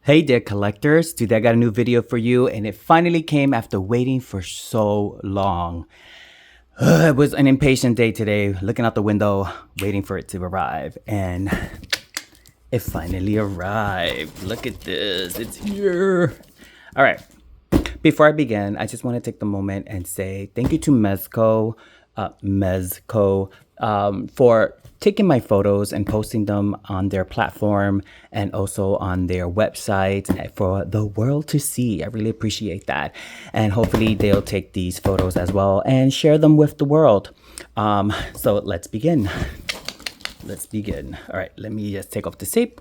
Hey there collectors, today I got a new video for you and it finally came after waiting for so long. It was an impatient day today, looking out the window, waiting for it to arrive, and it finally arrived. Look at this, it's here. All right, before I begin, I just want to take the moment and say thank you to Mezco, for taking my photos and posting them on their platform and also on their website for the world to see. I really appreciate that. And hopefully they'll take these photos as well and share them with the world. So let's begin. Let's begin. All right, let me just take off the tape.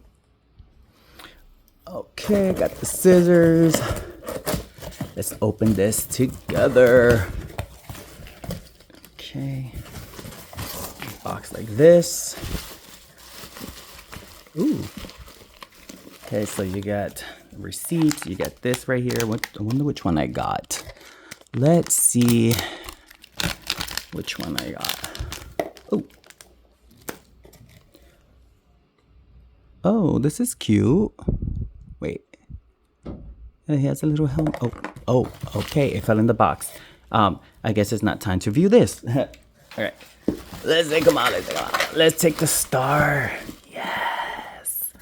Okay, got the scissors. Let's open this together. Okay. Box like this. Ooh. Okay, so you got receipts. You got this right here. I wonder which one I got. Let's see which one I got. Oh. Oh, this is cute. Wait. It has a little helmet. Oh, okay. It fell in the box. I guess it's not time to view this. All right. Let's take them out. Let's take the star. Yes.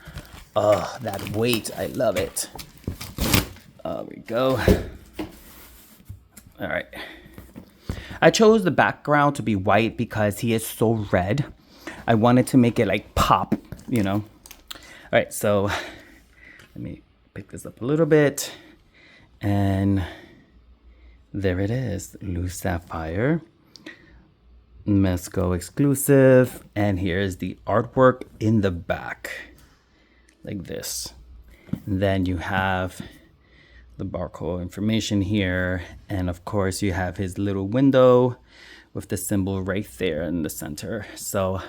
Oh, that weight. I love it. There we go. All right. I chose the background to be white because he is so red. I wanted to make it like pop, you know. All right, so let me pick this up a little bit. And there it is. Loose Sapphire. Mezco exclusive, and here's the artwork in the back like this. And then you have the barcode information here, and of course you have his little window with the symbol right there in the center. So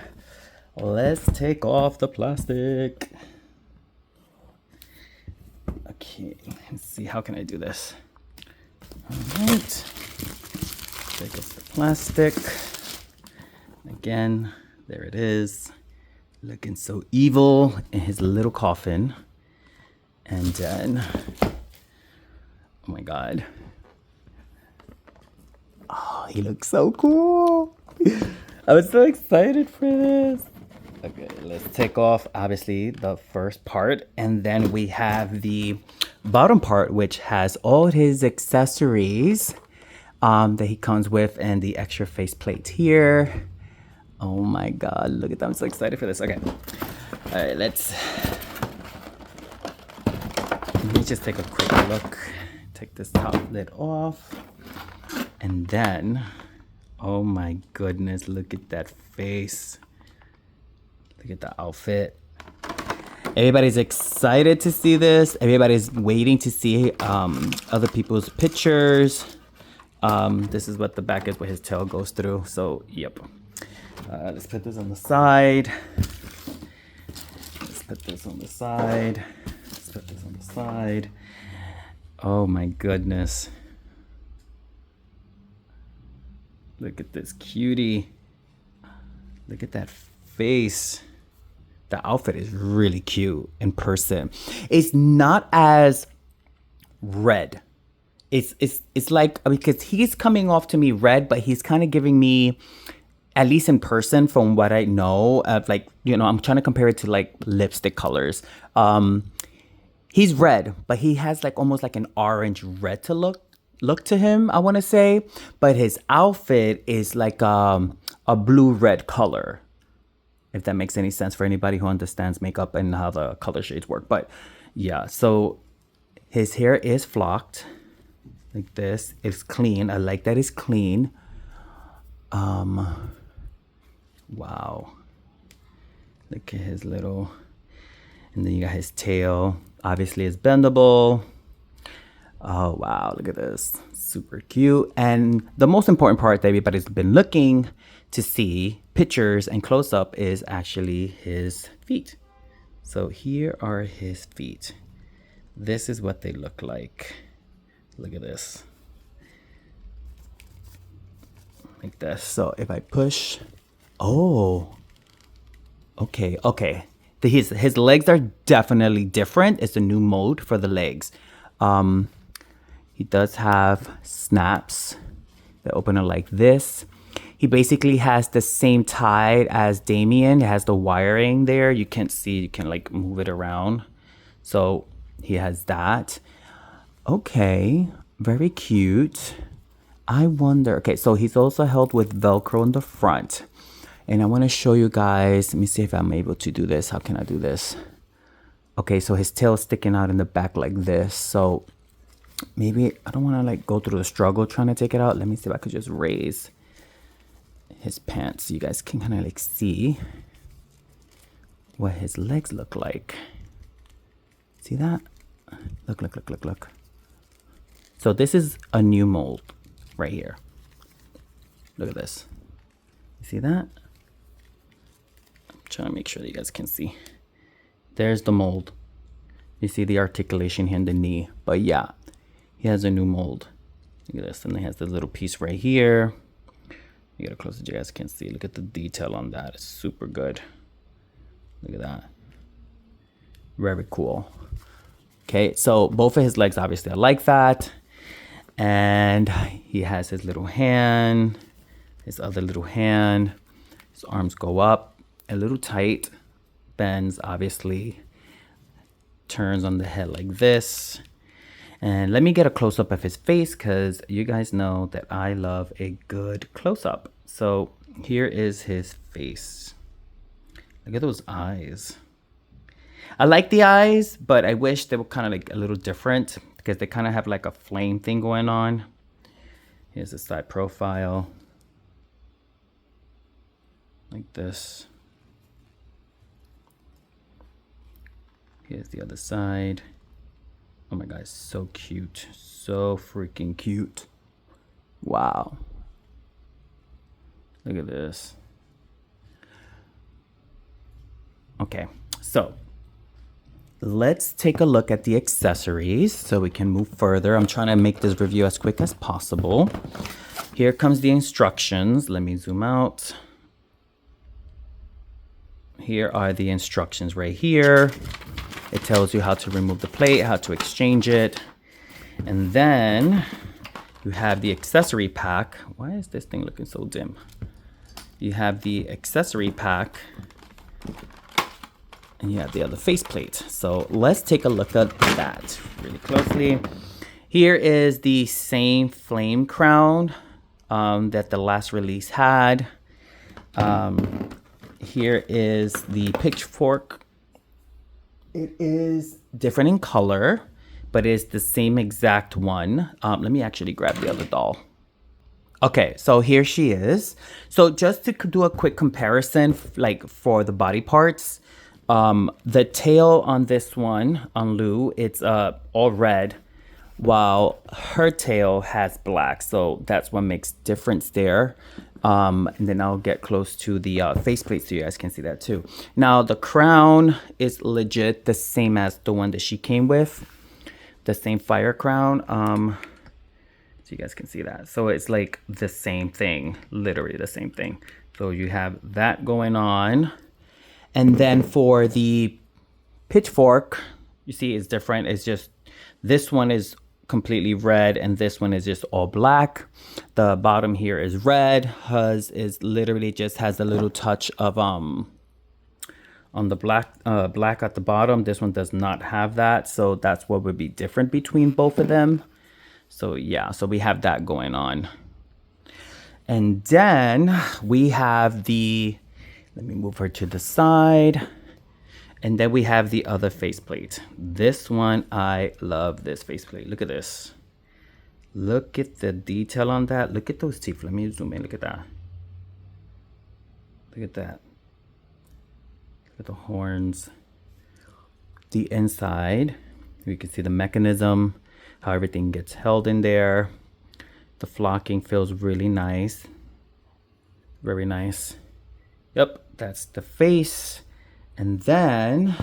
let's take off the plastic. Okay, let's see, how can I do this? All right, take off the plastic. Again, there it is, looking so evil in his little coffin. And then, oh my God. Oh, he looks so cool. I was so excited for this. Okay, let's take off, obviously, the first part. And then we have the bottom part, which has all his accessories that he comes with and the extra faceplate here. Oh my God, look at that. I'm so excited for this. Okay. All right, let me just take a quick look. Take this top lid off. And then, oh my goodness, look at that face. Look at the outfit. Everybody's excited to see this. Everybody's waiting to see other people's pictures. This is what the back is, where his tail goes through. So, yep. Let's put this on the side. Let's put this on the side. Let's put this on the side. Oh my goodness. Look at this cutie. Look at that face. The outfit is really cute in person. It's not as red. It's like, because he's coming off to me red, but he's kind of giving me, at least in person, from what I know of, like, you know, I'm trying to compare it to like lipstick colors. He's red, but he has like almost like an orange red to look to him, I want to say. But his outfit is like a blue red color, if that makes any sense for anybody who understands makeup and how the color shades work. But yeah, so his hair is flocked like this. It's clean. I like that it's clean. Wow. Look at his little, and then you got his tail. Obviously it's bendable. Oh wow, look at this. Super cute. And the most important part that everybody's been looking to see, pictures and close-up, is actually his feet. So here are his feet. This is what they look like. Look at this. Like this. So if I push, oh, okay. His legs are definitely different. It's a new mode for the legs. He does have snaps that open it like this. He basically has the same tie as Damien. It has the wiring there. You can't see, you can like move it around. So he has that. Okay, very cute. I wonder, okay, so he's also held with Velcro in the front. And I want to show you guys, let me see if I'm able to do this. How can I do this? Okay, so his tail is sticking out in the back like this. So maybe I don't want to like go through the struggle trying to take it out. Let me see if I could just raise his pants so you guys can kind of like see what his legs look like. See that? Look. So this is a new mold right here. Look at this. You see that? I'm trying to make sure that you guys can see. There's the mold. You see the articulation here in the knee. But yeah, he has a new mold. Look at this. And he has this little piece right here. You get it closer so you guys can see. Look at the detail on that. It's super good. Look at that. Very cool. Okay, so both of his legs obviously are like that. And he has his little hand, his other little hand. His arms go up a little tight, bends obviously, turns on the head like this. And let me get a close-up of his face because you guys know that I love a good close-up. So here is his face. Look at those eyes. I like the eyes, but I wish they were kind of like a little different because they kind of have like a flame thing going on. Here's the side profile. Like this. Here's the other side. Oh my God, so cute. So freaking cute. Wow. Look at this. Okay, so let's take a look at the accessories so we can move further. I'm trying to make this review as quick as possible. Here comes the instructions. Let me zoom out. Here are the instructions right here. It tells you how to remove the plate, how to exchange it. And then you have the accessory pack. Why is this thing looking so dim? You have the accessory pack and you have the other faceplate. So let's take a look at that really closely. Here is the same flame crown that the last release had. Here is the pitchfork. It is different in color, but it's the same exact one. Let me actually grab the other doll. Okay, so here she is. So just to do a quick comparison, like for the body parts, the tail on this one, on Lou, it's all red, while her tail has black. So that's what makes difference there. And then I'll get close to the faceplate so you guys can see that too. Now the crown is legit the same as the one that she came with, the same fire crown. So you guys can see that. So it's like the same thing, literally the same thing. So you have that going on. And then for the pitchfork, you see it's different. It's just, this one is completely red and this one is just all black. The bottom here is red. Hers is literally just has a little touch of on the black at the bottom. This one does not have that, so that's what would be different between both of them. So yeah, so we have that going on. And then we have the, let me move her to the side. And then we have the other faceplate. This one, I love this faceplate. Look at this. Look at the detail on that. Look at those teeth. Let me zoom in. Look at that. Look at that. Look at the horns. The inside. You can see the mechanism, how everything gets held in there. The flocking feels really nice. Very nice. Yep, that's the face. And then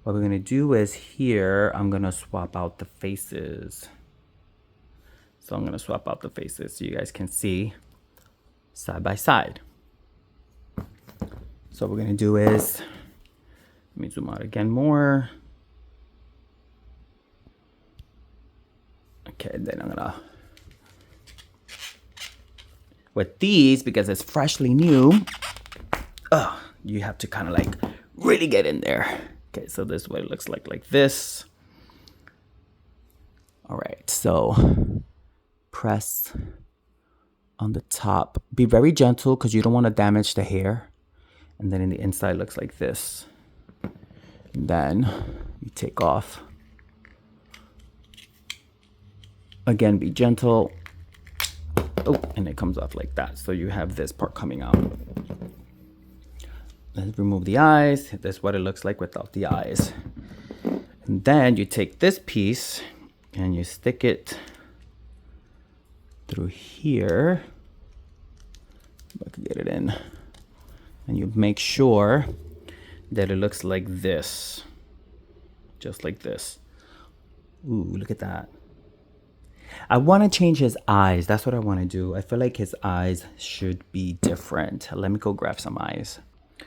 what we're gonna do is here, I'm gonna swap out the faces. So I'm gonna swap out the faces so you guys can see side by side. So what we're gonna do is Let me zoom out again more. Okay, then I'm gonna, with these, because it's freshly new, you have to kind of like really get in there. Okay, so this is what it looks like this. All right, so press on the top. Be very gentle because you don't want to damage the hair. And then in the inside looks like this. And then you take off. Again, be gentle. Oh, and it comes off like that. So you have this part coming out. Let's remove the eyes. This is what it looks like without the eyes. And then you take this piece and you stick it through here. If I could get it in. And you make sure that it looks like this. Just like this. Ooh, look at that. I want to change his eyes. That's what I want to do. I feel like his eyes should be different. Let me go grab some eyes.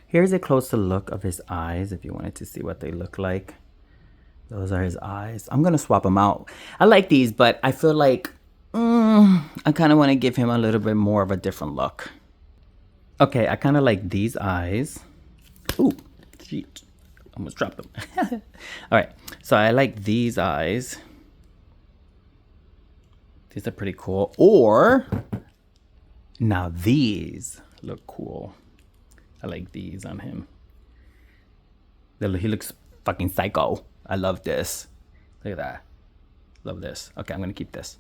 Here's a closer look of his eyes if you wanted to see what they look like. Those are his eyes. I'm going to swap them out. I like these, but I feel like I kind of want to give him a little bit more of a different look. Okay, I kind of like these eyes. Ooh, shit. Almost dropped them. All right, so I like these eyes. These are pretty cool. Or, now these look cool. I like these on him. He looks fucking psycho. I love this. Look at that. Love this. Okay, I'm gonna keep this.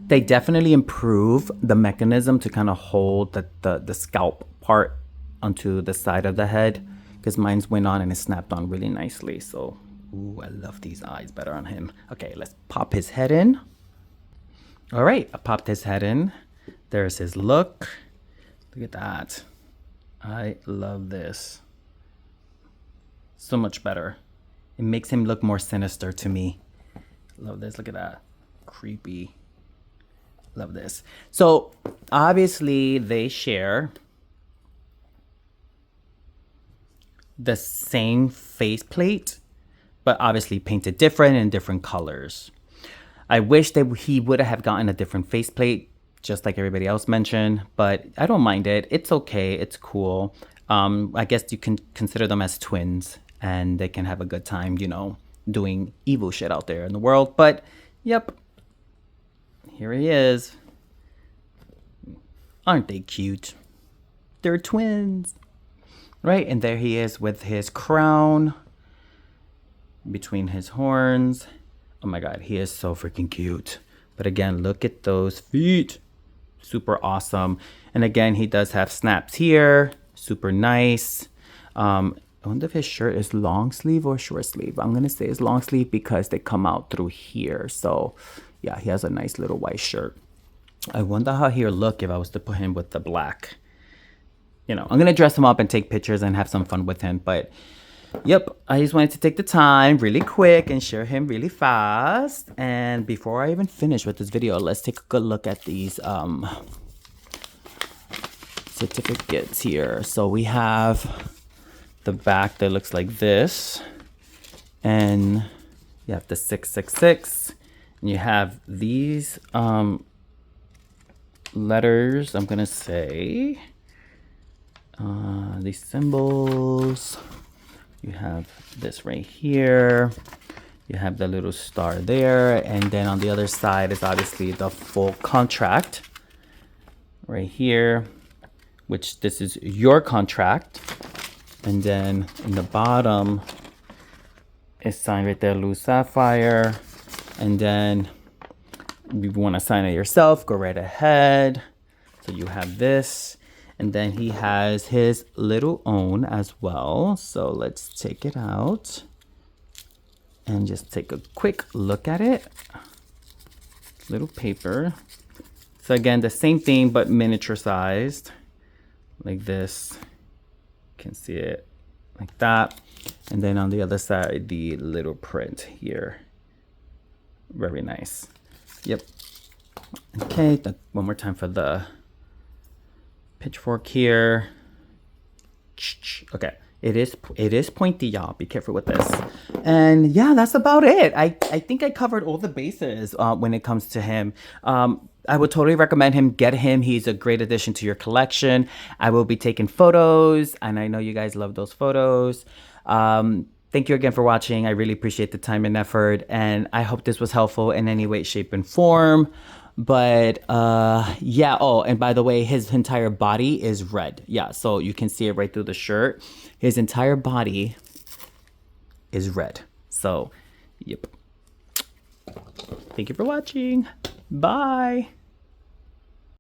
They definitely improve the mechanism to kind of hold the scalp part onto the side of the head, because mine's went on and it snapped on really nicely. So, ooh, I love these eyes better on him. Okay, let's pop his head in. All right, I popped his head in. There's his look. Look at that. I love this. So much better. It makes him look more sinister to me. Love this. Look at that. Creepy. Love this. So obviously they share the same faceplate, but obviously painted different in different colors. I wish that he would have gotten a different faceplate, just like everybody else mentioned, but I don't mind it. It's okay. It's cool. I guess you can consider them as twins and they can have a good time, you know, doing evil shit out there in the world. But yep, here he is. Aren't they cute? They're twins, right? And there he is with his crown between his horns. Oh my God, he is so freaking cute. But again, look at those feet. Super awesome. And again, he does have snaps here. Super nice. I wonder if his shirt is long sleeve or short sleeve. I'm going to say it's long sleeve because they come out through here. So yeah, he has a nice little white shirt. I wonder how he'll look if I was to put him with the black. You know, I'm going to dress him up and take pictures and have some fun with him. But yep, I just wanted to take the time really quick and share him really fast. And before I even finish with this video, let's take a good look at these certificates here. So we have the back that looks like this, and you have the 666, and you have these letters. I'm gonna say these symbols. You have this right here. You have the little star there, and then on the other side is obviously the full contract right here, which this is your contract. And then in the bottom is signed right there, Luz Sapphire. And then if you want to sign it yourself, go right ahead. So you have this. And then he has his little own as well. So let's take it out and just take a quick look at it. Little paper. So again, the same thing, but miniature sized like this. You can see it like that. And then on the other side, the little print here. Very nice. Yep. Okay, one more time for the pitchfork here. Okay, It is pointy, y'all. Be careful with this. And yeah, that's about it. I think I covered all the bases when it comes to him. I would totally recommend him. Get him. He's a great addition to your collection. I will be taking photos, and I know you guys love those photos. Thank you again for watching. I really appreciate the time and effort, and I hope this was helpful in any way, shape, and form. But yeah. Oh, and by the way, his entire body is red. Yeah, so you can see it right through the shirt. His entire body is red. So, yep. Thank you for watching. Bye.